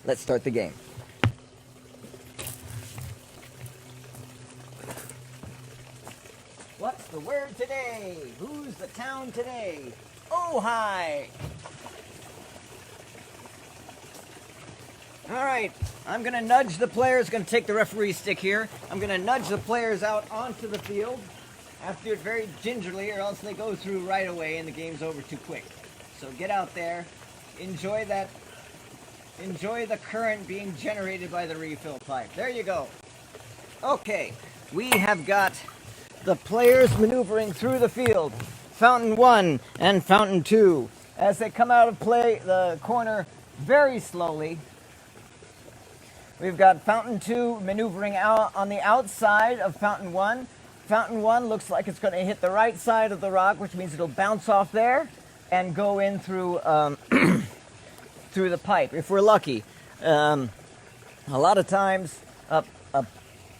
Let's start the game. What's the word today? Who's the town today? Oh, hi! All right, I'm going to nudge the players. Going to take the referee stick here. I'm going to nudge the players out onto the field. I have to do it very gingerly or else they go through right away and the game's over too quick. So get out there. Enjoy that. Enjoy the current being generated by the refill pipe. There you go. Okay, we have got the players maneuvering through the field. Fountain 1 and Fountain 2. As they come out of play, the corner very slowly. We've got Fountain 2 maneuvering out on the outside of Fountain 1. Fountain 1 looks like it's going to hit the right side of the rock, which means it'll bounce off there and go in through through the pipe, if we're lucky. A lot of times, a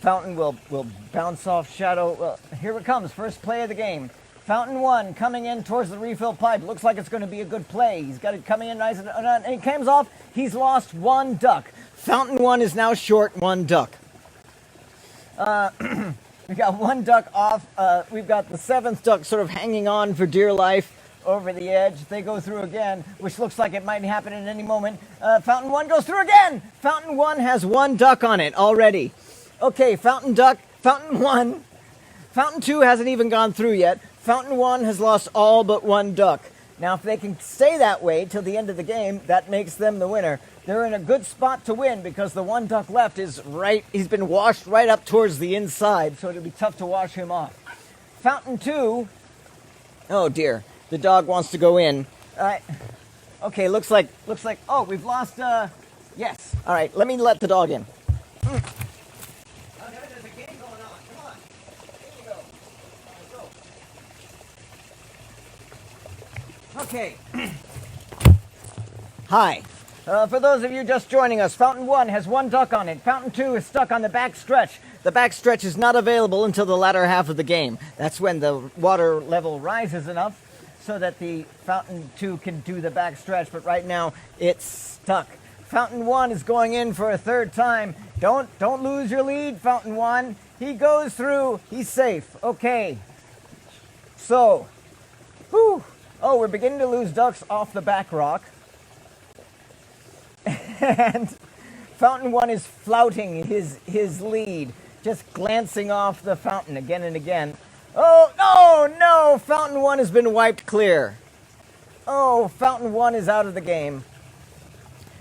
fountain will bounce off shadow. Well, here it comes, first play of the game. Fountain 1 coming in towards the refill pipe. Looks like it's going to be a good play. He's got it coming in nice, and he comes off. He's lost one duck. Fountain 1 is now short one duck. We got one duck off. We've got the 7th duck sort of hanging on for dear life over the edge. They go through again, which looks like it might happen at any moment. Fountain 1 goes through again. Fountain 1 has one duck on it already. Okay, Fountain 1. Fountain 2 hasn't even gone through yet. Fountain 1 has lost all but one duck. Now, if they can stay that way till the end of the game, that makes them the winner. They're in a good spot to win because the one duck left is right. He's been washed right up towards the inside, so it'll be tough to wash him off. Fountain 2, oh dear, the dog wants to go in. Okay, looks like, oh, we've lost, yes. All right, let me let the dog in. Okay. Hi. For those of you just joining us, Fountain 1 has one duck on it. Fountain 2 is stuck on the back stretch. The back stretch is not available until the latter half of the game. That's when the water level rises enough so that the Fountain 2 can do the back stretch, but right now it's stuck. Fountain 1 is going in for a third time. Don't lose your lead, Fountain 1. He goes through. He's safe. Okay. So, whew. Oh, we're beginning to lose ducks off the back rock. And Fountain 1 is flouting his lead, just glancing off the fountain again and again. Oh, no! Fountain 1 has been wiped clear. Oh, Fountain 1 is out of the game.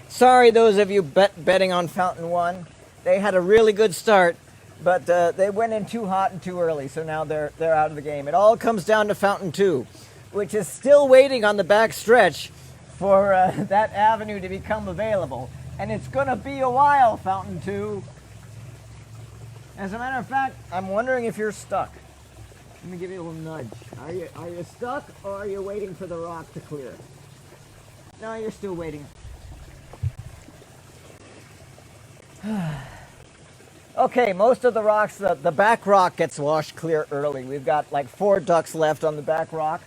Sorry, those of you betting on Fountain 1. They had a really good start, but they went in too hot and too early, so now they're out of the game. It all comes down to Fountain 2, which is still waiting on the back stretch for that avenue to become available. And it's going to be a while, Fountain 2. As a matter of fact, I'm wondering if you're stuck. Let me give you a little nudge. Are you stuck, or are you waiting for the rock to clear? No, you're still waiting. Okay, most of the rocks, the back rock gets washed clear early. We've got like 4 ducks left on the back rock.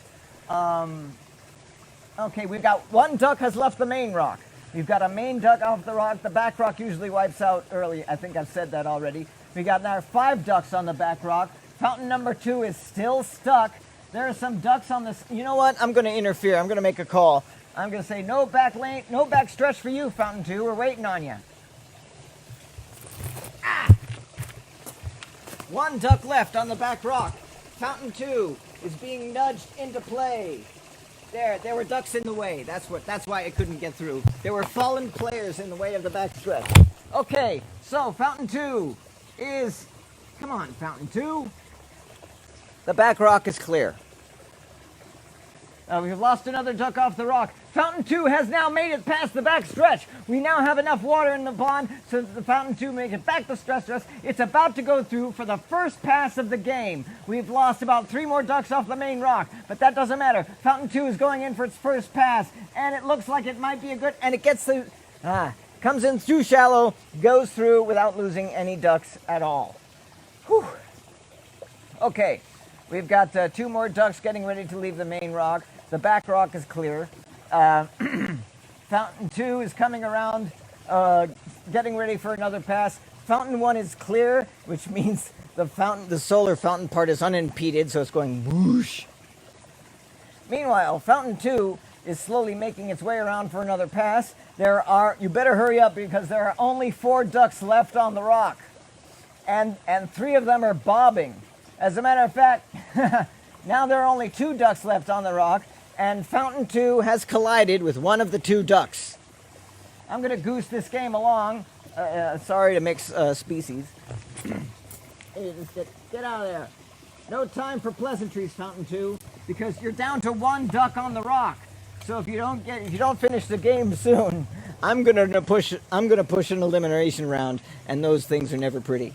Okay, we've got 1 duck has left the main rock. We've got a main duck off the rock. The back rock usually wipes out early. I think I've said that already. We got now 5 ducks on the back rock. Fountain number 2 is still stuck. There are some ducks on this. You know what? I'm going to interfere. I'm going to make a call. I'm going to say no back lane, no back stretch for you, Fountain 2. We're waiting on you. Ah! 1 duck left on the back rock. Fountain 2 is being nudged into play. There were ducks in the way. That's why it couldn't get through. There were fallen players in the way of the back stretch. Okay, so Fountain 2 is... Come on, Fountain 2. The back rock is clear. We've lost another duck off the rock. Fountain 2 has now made it past the back stretch. We now have enough water in the pond so that the Fountain 2 make it back to stretch. It's about to go through for the first pass of the game. We've lost about 3 more ducks off the main rock, but that doesn't matter. Fountain 2 is going in for its first pass, and it looks like it might be a good... And it gets the... comes in too shallow, goes through without losing any ducks at all. Whew. Okay, we've got 2 more ducks getting ready to leave the main rock. The back rock is clear. Fountain 2 is coming around, getting ready for another pass. Fountain 1 is clear, which means the solar fountain part is unimpeded, so it's going whoosh. Meanwhile, Fountain 2 is slowly making its way around for another pass. You better hurry up because there are only 4 ducks left on the rock. And 3 of them are bobbing. As a matter of fact, now there are only 2 ducks left on the rock, and Fountain 2 has collided with one of the 2 ducks. I'm going to goose this game along. Sorry to mix species. Hey, just get out of there. No time for pleasantries, Fountain 2, because you're down to 1 duck on the rock. So if you don't finish the game soon, I'm gonna push an elimination round, and those things are never pretty.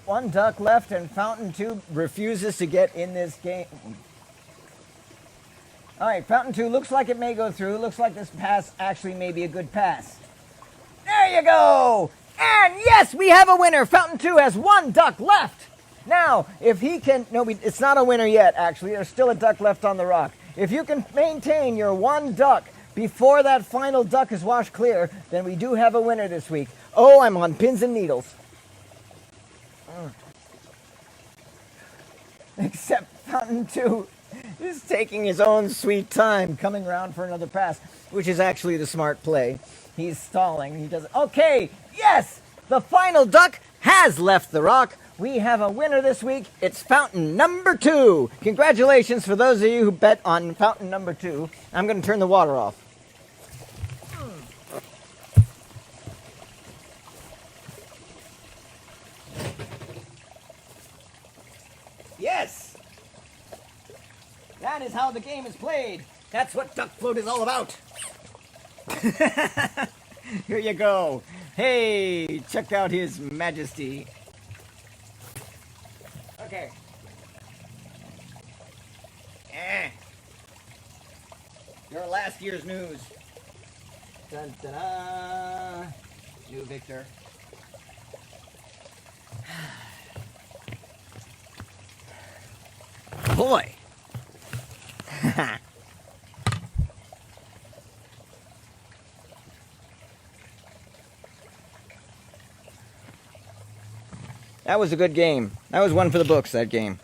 1 duck left, and Fountain 2 refuses to get in this game. All right, Fountain 2 looks like it may go through. Looks like this pass actually may be a good pass. There you go! And yes, we have a winner. Fountain 2 has 1 duck left. Now, if he can... No, it's not a winner yet, actually. There's still a duck left on the rock. If you can maintain your 1 duck before that final duck is washed clear, then we do have a winner this week. Oh, I'm on pins and needles. Except Fountain 2 is taking his own sweet time coming around for another pass, which is actually the smart play. He's stalling. He doesn't... Okay, yes! The final duck has left the rock. We have a winner this week. It's Fountain number 2. Congratulations for those of you who bet on Fountain number 2. I'm going to turn the water off. Yes! That is how the game is played. That's what Duckfloat is all about. Here you go. Hey, check out His Majesty. Okay. Your last year's news. Dun, dun, dun. New victor. Boy. That was a good game. That was one for the books, that game.